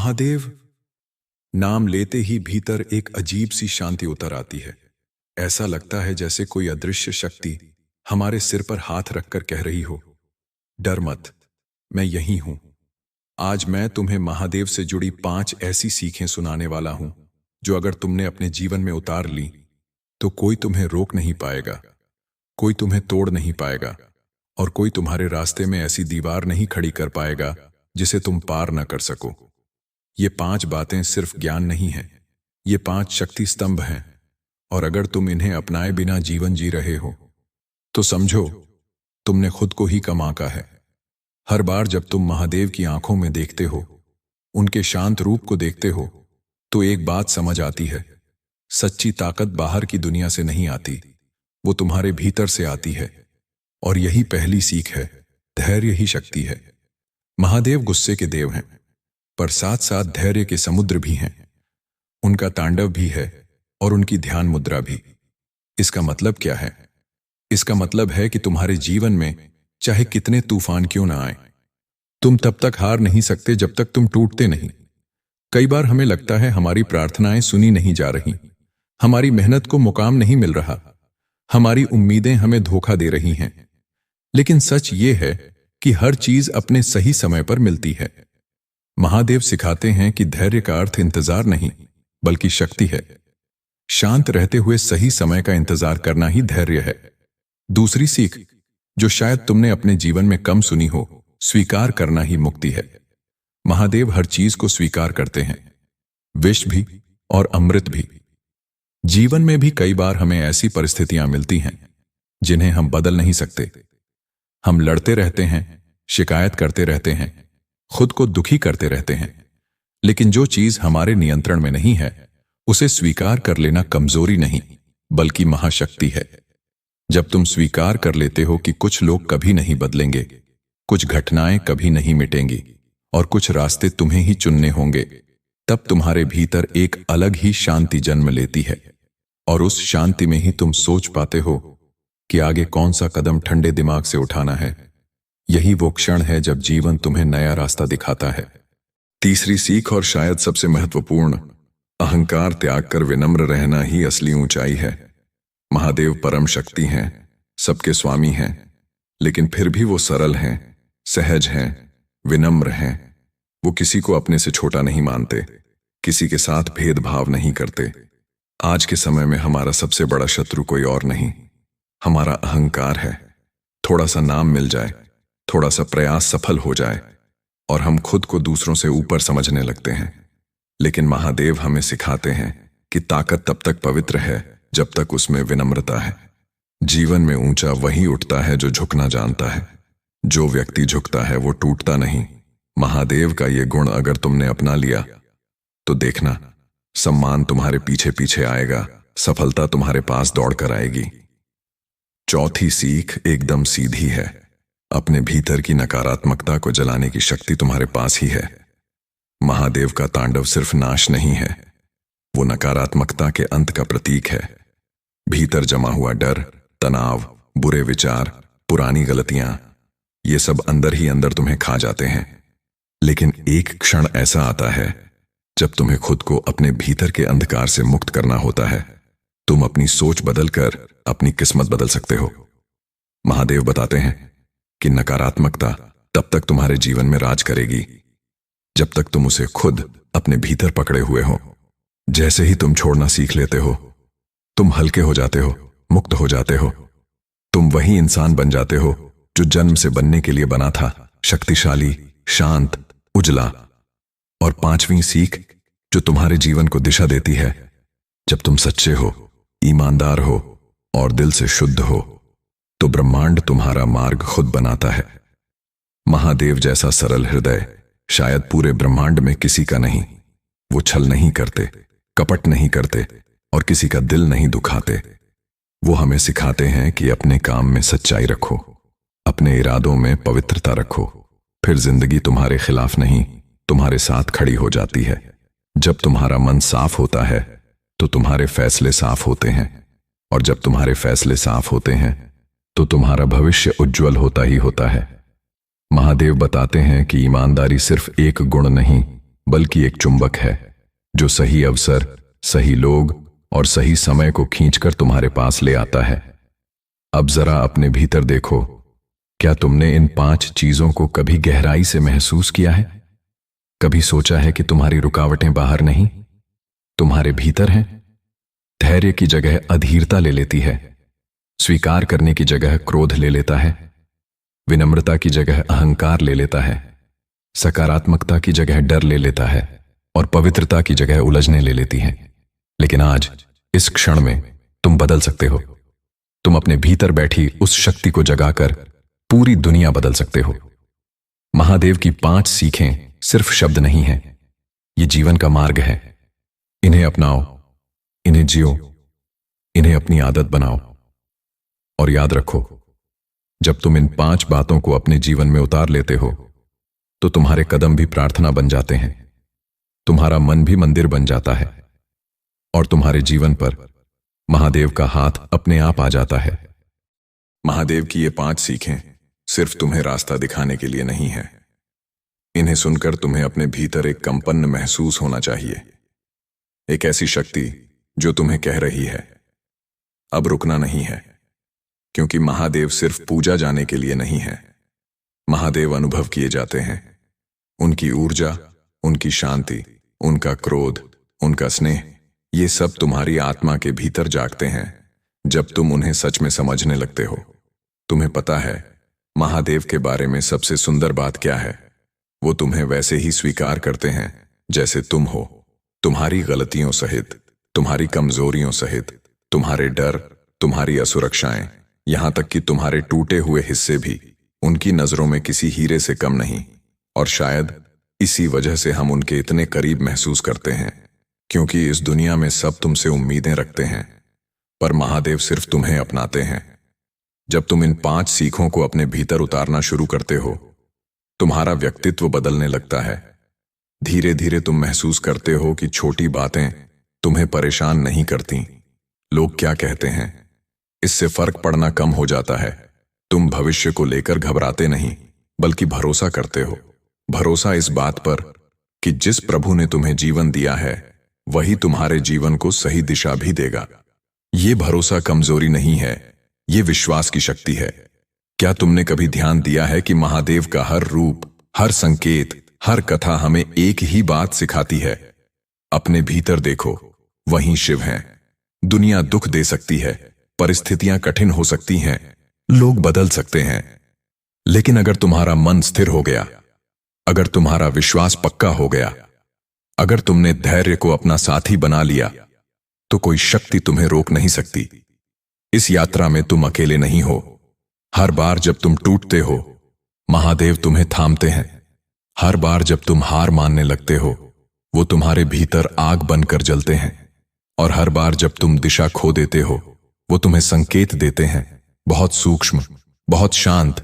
महादेव नाम लेते ही भीतर एक अजीब सी शांति उतर आती है। ऐसा लगता है जैसे कोई अदृश्य शक्ति हमारे सिर पर हाथ रखकर कह रही हो, डर मत, मैं यहीं हूं। आज मैं तुम्हें महादेव से जुड़ी 5 ऐसी सीखें सुनाने वाला हूं जो अगर तुमने अपने जीवन में उतार ली तो कोई तुम्हें रोक नहीं पाएगा, कोई तुम्हें तोड़ नहीं पाएगा और कोई तुम्हारे रास्ते में ऐसी दीवार नहीं खड़ी कर पाएगा जिसे तुम पार न कर सको। ये 5 बातें सिर्फ ज्ञान नहीं हैं, ये 5 शक्ति स्तंभ हैं और अगर तुम इन्हें अपनाए बिना जीवन जी रहे हो तो समझो तुमने खुद को ही कम आंका है। हर बार जब तुम महादेव की आंखों में देखते हो, उनके शांत रूप को देखते हो, तो एक बात समझ आती है, सच्ची ताकत बाहर की दुनिया से नहीं आती, वो तुम्हारे भीतर से आती है। और यही पहली सीख है, धैर्य ही शक्ति है। महादेव गुस्से के देव हैं, पर साथ साथ धैर्य के समुद्र भी हैं। उनका तांडव भी है और उनकी ध्यान मुद्रा भी। इसका मतलब क्या है? इसका मतलब है कि तुम्हारे जीवन में चाहे कितने तूफान क्यों ना आए, तुम तब तक हार नहीं सकते जब तक तुम टूटते नहीं। कई बार हमें लगता है हमारी प्रार्थनाएं सुनी नहीं जा रही, हमारी मेहनत को मुकाम नहीं मिल रहा, हमारी उम्मीदें हमें धोखा दे रही हैं। लेकिन सच ये है कि हर चीज अपने सही समय पर मिलती है। महादेव सिखाते हैं कि धैर्य का अर्थ इंतजार नहीं बल्कि शक्ति है। शांत रहते हुए सही समय का इंतजार करना ही धैर्य है। दूसरी सीख जो शायद तुमने अपने जीवन में कम सुनी हो, स्वीकार करना ही मुक्ति है। महादेव हर चीज को स्वीकार करते हैं, विष भी और अमृत भी। जीवन में भी कई बार हमें ऐसी परिस्थितियां मिलती हैं जिन्हें हम बदल नहीं सकते। हम लड़ते रहते हैं, शिकायत करते रहते हैं, खुद को दुखी करते रहते हैं, लेकिन जो चीज हमारे नियंत्रण में नहीं है उसे स्वीकार कर लेना कमजोरी नहीं बल्कि महाशक्ति है। जब तुम स्वीकार कर लेते हो कि कुछ लोग कभी नहीं बदलेंगे, कुछ घटनाएं कभी नहीं मिटेंगी और कुछ रास्ते तुम्हें ही चुनने होंगे, तब तुम्हारे भीतर एक अलग ही शांति जन्म लेती है। और उस शांति में ही तुम सोच पाते हो कि आगे कौन सा कदम ठंडे दिमाग से उठाना है। यही वो क्षण है जब जीवन तुम्हें नया रास्ता दिखाता है। तीसरी सीख और शायद सबसे महत्वपूर्ण, अहंकार त्याग कर विनम्र रहना ही असली ऊंचाई है। महादेव परम शक्ति हैं, सबके स्वामी हैं, लेकिन फिर भी वो सरल हैं, सहज हैं, विनम्र हैं। वो किसी को अपने से छोटा नहीं मानते, किसी के साथ भेदभाव नहीं करते। आज के समय में हमारा सबसे बड़ा शत्रु कोई और नहीं, हमारा अहंकार है। थोड़ा सा नाम मिल जाए, थोड़ा सा प्रयास सफल हो जाए और हम खुद को दूसरों से ऊपर समझने लगते हैं। लेकिन महादेव हमें सिखाते हैं कि ताकत तब तक पवित्र है जब तक उसमें विनम्रता है। जीवन में ऊंचा वही उठता है जो झुकना जानता है। जो व्यक्ति झुकता है वो टूटता नहीं। महादेव का ये गुण अगर तुमने अपना लिया तो देखना, सम्मान तुम्हारे पीछे पीछे आएगा, सफलता तुम्हारे पास दौड़ कर आएगी। चौथी सीख एकदम सीधी है, अपने भीतर की नकारात्मकता को जलाने की शक्ति तुम्हारे पास ही है। महादेव का तांडव सिर्फ नाश नहीं है, वो नकारात्मकता के अंत का प्रतीक है। भीतर जमा हुआ डर, तनाव, बुरे विचार, पुरानी गलतियां, ये सब अंदर ही अंदर तुम्हें खा जाते हैं। लेकिन एक क्षण ऐसा आता है जब तुम्हें खुद को अपने भीतर के अंधकार से मुक्त करना होता है। तुम अपनी सोच बदलकर अपनी किस्मत बदल सकते हो। महादेव बताते हैं कि नकारात्मकता तब तक तुम्हारे जीवन में राज करेगी जब तक तुम उसे खुद अपने भीतर पकड़े हुए हो। जैसे ही तुम छोड़ना सीख लेते हो, तुम हल्के हो जाते हो, मुक्त हो जाते हो। तुम वही इंसान बन जाते हो जो जन्म से बनने के लिए बना था, शक्तिशाली, शांत, उजला। और 5वीं सीख जो तुम्हारे जीवन को दिशा देती है, जब तुम सच्चे हो, ईमानदार हो और दिल से शुद्ध हो तो ब्रह्मांड तुम्हारा मार्ग खुद बनाता है। महादेव जैसा सरल हृदय शायद पूरे ब्रह्मांड में किसी का नहीं। वो छल नहीं करते, कपट नहीं करते और किसी का दिल नहीं दुखाते। वो हमें सिखाते हैं कि अपने काम में सच्चाई रखो, अपने इरादों में पवित्रता रखो, फिर जिंदगी तुम्हारे खिलाफ नहीं, तुम्हारे साथ खड़ी हो जाती है। जब तुम्हारा मन साफ होता है तो तुम्हारे फैसले साफ होते हैं, और जब तुम्हारे फैसले साफ होते हैं तो तुम्हारा भविष्य उज्जवल होता ही होता है। महादेव बताते हैं कि ईमानदारी सिर्फ एक गुण नहीं बल्कि एक चुंबक है जो सही अवसर, सही लोग और सही समय को खींचकर तुम्हारे पास ले आता है। अब जरा अपने भीतर देखो, क्या तुमने इन 5 चीजों को कभी गहराई से महसूस किया है? कभी सोचा है कि तुम्हारी रुकावटें बाहर नहीं, तुम्हारे भीतर हैं? धैर्य की जगह अधीरता ले लेती है, स्वीकार करने की जगह क्रोध ले लेता है, विनम्रता की जगह अहंकार ले लेता है, सकारात्मकता की जगह डर ले लेता है और पवित्रता की जगह उलझने ले लेती है। लेकिन आज इस क्षण में तुम बदल सकते हो। तुम अपने भीतर बैठी उस शक्ति को जगाकर पूरी दुनिया बदल सकते हो। महादेव की 5 सीखें सिर्फ शब्द नहीं हैं, ये जीवन का मार्ग है। इन्हें अपनाओ, इन्हें जियो, इन्हें अपनी आदत बनाओ। और याद रखो, जब तुम इन 5 बातों को अपने जीवन में उतार लेते हो तो तुम्हारे कदम भी प्रार्थना बन जाते हैं, तुम्हारा मन भी मंदिर बन जाता है और तुम्हारे जीवन पर महादेव का हाथ अपने आप आ जाता है। महादेव की ये 5 सीखें सिर्फ तुम्हें रास्ता दिखाने के लिए नहीं है। इन्हें सुनकर तुम्हें अपने भीतर एक कंपन महसूस होना चाहिए, एक ऐसी शक्ति जो तुम्हें कह रही है अब रुकना नहीं है। क्योंकि महादेव सिर्फ पूजा जाने के लिए नहीं है, महादेव अनुभव किए जाते हैं। उनकी ऊर्जा, उनकी शांति, उनका क्रोध, उनका स्नेह, ये सब तुम्हारी आत्मा के भीतर जागते हैं जब तुम उन्हें सच में समझने लगते हो। तुम्हें पता है महादेव के बारे में सबसे सुंदर बात क्या है? वो तुम्हें वैसे ही स्वीकार करते हैं जैसे तुम हो, तुम्हारी गलतियों सहित, तुम्हारी कमजोरियों सहित, तुम्हारे डर, तुम्हारी असुरक्षाएं, यहां तक कि तुम्हारे टूटे हुए हिस्से भी उनकी नजरों में किसी हीरे से कम नहीं। और शायद इसी वजह से हम उनके इतने करीब महसूस करते हैं, क्योंकि इस दुनिया में सब तुमसे उम्मीदें रखते हैं, पर महादेव सिर्फ तुम्हें अपनाते हैं। जब तुम इन 5 सीखों को अपने भीतर उतारना शुरू करते हो, तुम्हारा व्यक्तित्व बदलने लगता है। धीरे धीरे तुम महसूस करते हो कि छोटी बातें तुम्हें परेशान नहीं करती। लोग क्या कहते हैं, इससे फर्क पड़ना कम हो जाता है। तुम भविष्य को लेकर घबराते नहीं, बल्कि भरोसा करते हो। भरोसा इस बात पर कि जिस प्रभु ने तुम्हें जीवन दिया है वही तुम्हारे जीवन को सही दिशा भी देगा। ये भरोसा कमजोरी नहीं है, ये विश्वास की शक्ति है। क्या तुमने कभी ध्यान दिया है कि महादेव का हर रूप, हर संकेत, हर कथा हमें एक ही बात सिखाती है? अपने भीतर देखो, वहीं शिव हैं। दुनिया दुख दे सकती है, परिस्थितियां कठिन हो सकती हैं, लोग बदल सकते हैं, लेकिन अगर तुम्हारा मन स्थिर हो गया, अगर तुम्हारा विश्वास पक्का हो गया, अगर तुमने धैर्य को अपना साथी बना लिया, तो कोई शक्ति तुम्हें रोक नहीं सकती। इस यात्रा में तुम अकेले नहीं हो। हर बार जब तुम टूटते हो, महादेव तुम्हें थामते हैं। हर बार जब तुम हार मानने लगते हो, वो तुम्हारे भीतर आग बनकर जलते हैं। और हर बार जब तुम दिशा खो देते हो, वो तुम्हें संकेत देते हैं, बहुत सूक्ष्म, बहुत शांत,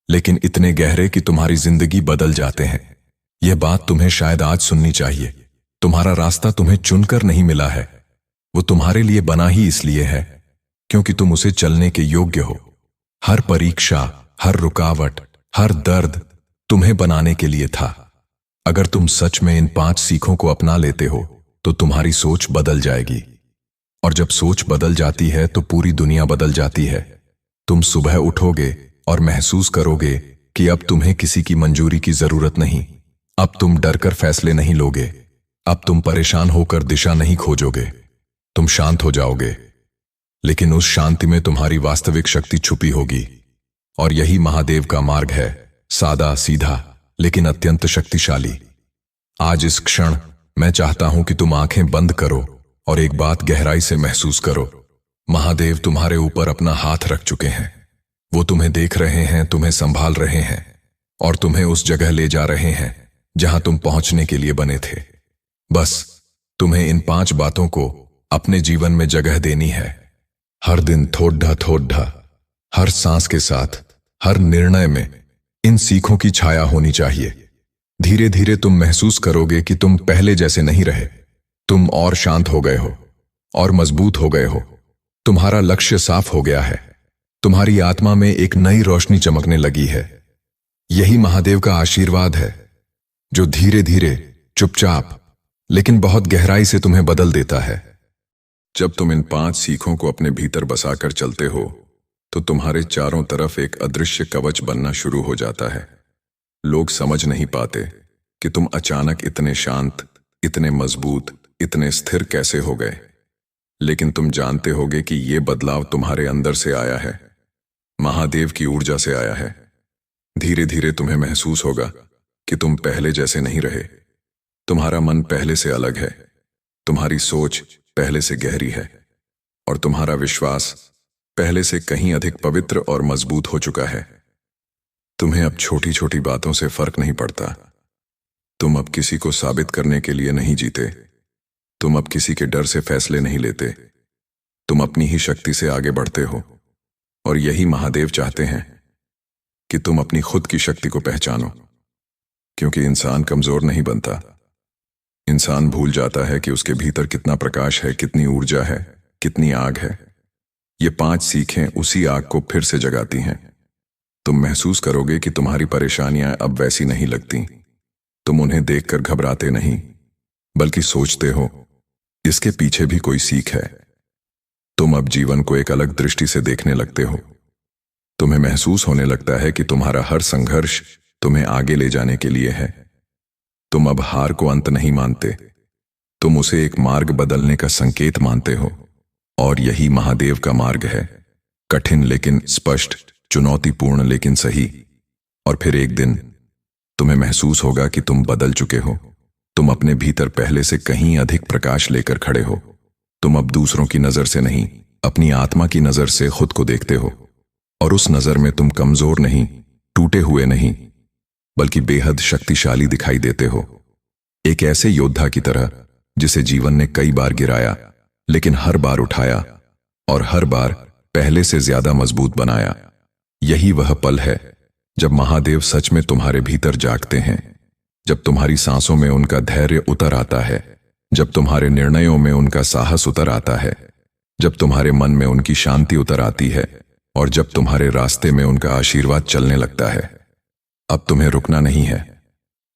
लेकिन इतने गहरे कि तुम्हारी जिंदगी बदल जाते हैं। यह बात तुम्हें शायद आज सुननी चाहिए। तुम्हारा रास्ता तुम्हें चुनकर नहीं मिला है, वो तुम्हारे लिए बना ही इसलिए है क्योंकि तुम उसे चलने के योग्य हो। हर परीक्षा, हर रुकावट, हर दर्द तुम्हें बनाने के लिए था। अगर तुम सच में इन 5 सीखों को अपना लेते हो तो तुम्हारी सोच बदल जाएगी। और जब सोच बदल जाती है तो पूरी दुनिया बदल जाती है। तुम सुबह उठोगे और महसूस करोगे कि अब तुम्हें किसी की मंजूरी की जरूरत नहीं। अब तुम डरकर फैसले नहीं लोगे, अब तुम परेशान होकर दिशा नहीं खोजोगे, तुम शांत हो जाओगे। लेकिन उस शांति में तुम्हारी वास्तविक शक्ति छुपी होगी। और यही महादेव का मार्ग है, सादा सीधा लेकिन अत्यंत शक्तिशाली। आज इस क्षण मैं चाहता हूं कि तुम आंखें बंद करो और एक बात गहराई से महसूस करो। महादेव तुम्हारे ऊपर अपना हाथ रख चुके हैं। वो तुम्हें देख रहे हैं, तुम्हें संभाल रहे हैं और तुम्हें उस जगह ले जा रहे हैं जहां तुम पहुंचने के लिए बने थे। बस तुम्हें इन 5 बातों को अपने जीवन में जगह देनी है। हर दिन थोड़ा थोड़ा, हर सांस के साथ, हर निर्णय में इन सीखों की छाया होनी चाहिए। धीरे धीरे तुम महसूस करोगे कि तुम पहले जैसे नहीं रहे। तुम और शांत हो गए हो और मजबूत हो गए हो। तुम्हारा लक्ष्य साफ हो गया है। तुम्हारी आत्मा में एक नई रोशनी चमकने लगी है। यही महादेव का आशीर्वाद है जो धीरे धीरे, चुपचाप, लेकिन बहुत गहराई से तुम्हें बदल देता है। जब तुम इन 5 सीखों को अपने भीतर बसाकर चलते हो, तो तुम्हारे चारों तरफ एक अदृश्य कवच बनना शुरू हो जाता है। लोग समझ नहीं पाते कि तुम अचानक इतने शांत, इतने मजबूत, इतने स्थिर कैसे हो गए। लेकिन तुम जानते होगे कि ये बदलाव तुम्हारे अंदर से आया है, महादेव की ऊर्जा से आया है। धीरे धीरे तुम्हें महसूस होगा कि तुम पहले जैसे नहीं रहे। तुम्हारा मन पहले से अलग है, तुम्हारी सोच पहले से गहरी है, और तुम्हारा विश्वास पहले से कहीं अधिक पवित्र और मजबूत हो चुका है। तुम्हें अब छोटी छोटी बातों से फर्क नहीं पड़ता। तुम अब किसी को साबित करने के लिए नहीं जीते। तुम अब किसी के डर से फैसले नहीं लेते। तुम अपनी ही शक्ति से आगे बढ़ते हो। और यही महादेव चाहते हैं कि तुम अपनी खुद की शक्ति को पहचानो। क्योंकि इंसान कमजोर नहीं बनता। इंसान भूल जाता है कि उसके भीतर कितना प्रकाश है, कितनी ऊर्जा है, कितनी आग है। ये 5 सीखें उसी आग को फिर से जगाती हैं। तुम महसूस करोगे कि तुम्हारी परेशानियां अब वैसी नहीं लगती। तुम उन्हें देखकर घबराते नहीं, बल्कि सोचते हो, इसके पीछे भी कोई सीख है। तुम अब जीवन को एक अलग दृष्टि से देखने लगते हो। तुम्हें महसूस होने लगता है कि तुम्हारा हर संघर्ष तुम्हें आगे ले जाने के लिए है। तुम अब हार को अंत नहीं मानते, तुम उसे एक मार्ग बदलने का संकेत मानते हो। और यही महादेव का मार्ग है, कठिन लेकिन स्पष्ट, चुनौतीपूर्ण लेकिन सही। और फिर एक दिन तुम्हें महसूस होगा कि तुम बदल चुके हो। तुम अपने भीतर पहले से कहीं अधिक प्रकाश लेकर खड़े हो। तुम अब दूसरों की नजर से नहीं, अपनी आत्मा की नजर से खुद को देखते हो। और उस नजर में तुम कमजोर नहीं, टूटे हुए नहीं, बल्कि बेहद शक्तिशाली दिखाई देते हो। एक ऐसे योद्धा की तरह जिसे जीवन ने कई बार गिराया, लेकिन हर बार उठाया, और हर बार पहले से ज्यादा मजबूत बनाया। यही वह पल है जब महादेव सच में तुम्हारे भीतर जागते हैं, जब तुम्हारी सांसों में उनका धैर्य उतर आता है, जब तुम्हारे निर्णयों में उनका साहस उतर आता है, जब तुम्हारे मन में उनकी शांति उतर आती है, और जब तुम्हारे रास्ते में उनका आशीर्वाद चलने लगता है। अब तुम्हें रुकना नहीं है,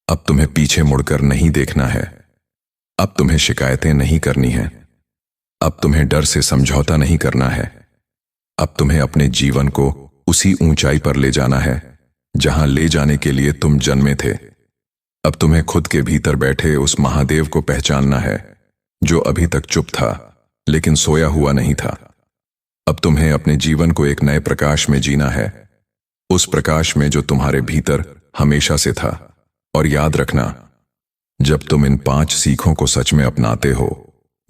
अब तुम्हें पीछे मुड़कर नहीं देखना है, अब तुम्हें शिकायतें नहीं करनी हैं, अब तुम्हें डर से समझौता नहीं करना है। अब तुम्हें अपने जीवन को उसी ऊंचाई पर ले जाना है जहां ले जाने के लिए तुम जन्मे थे। अब तुम्हें खुद के भीतर बैठे उस महादेव को पहचानना है जो अभी तक चुप था, लेकिन सोया हुआ नहीं था। अब तुम्हें अपने जीवन को एक नए प्रकाश में जीना है, उस प्रकाश में जो तुम्हारे भीतर हमेशा से था। और याद रखना, जब तुम इन 5 सीखों को सच में अपनाते हो,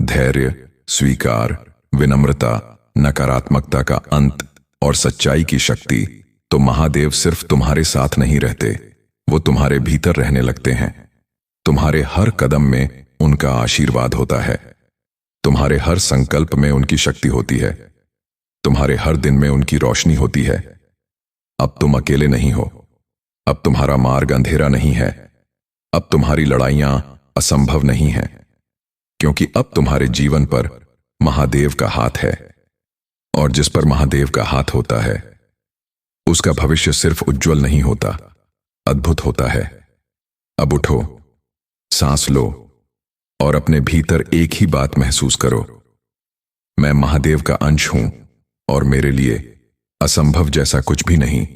धैर्य, स्वीकार, विनम्रता, नकारात्मकता का अंत और सच्चाई की शक्ति, तो महादेव सिर्फ तुम्हारे साथ नहीं रहते, वो तुम्हारे भीतर रहने लगते हैं। तुम्हारे हर कदम में उनका आशीर्वाद होता है, तुम्हारे हर संकल्प में उनकी शक्ति होती है, तुम्हारे हर दिन में उनकी रोशनी होती है। अब तुम अकेले नहीं हो, अब तुम्हारा मार्ग अंधेरा नहीं है, अब तुम्हारी लड़ाइयां असंभव नहीं हैं, क्योंकि अब तुम्हारे जीवन पर महादेव का हाथ है। और जिस पर महादेव का हाथ होता है, उसका भविष्य सिर्फ उज्जवल नहीं होता, अद्भुत होता है। अब उठो, सांस लो, और अपने भीतर एक ही बात महसूस करो, मैं महादेव का अंश हूं, और मेरे लिए असंभव जैसा कुछ भी नहीं।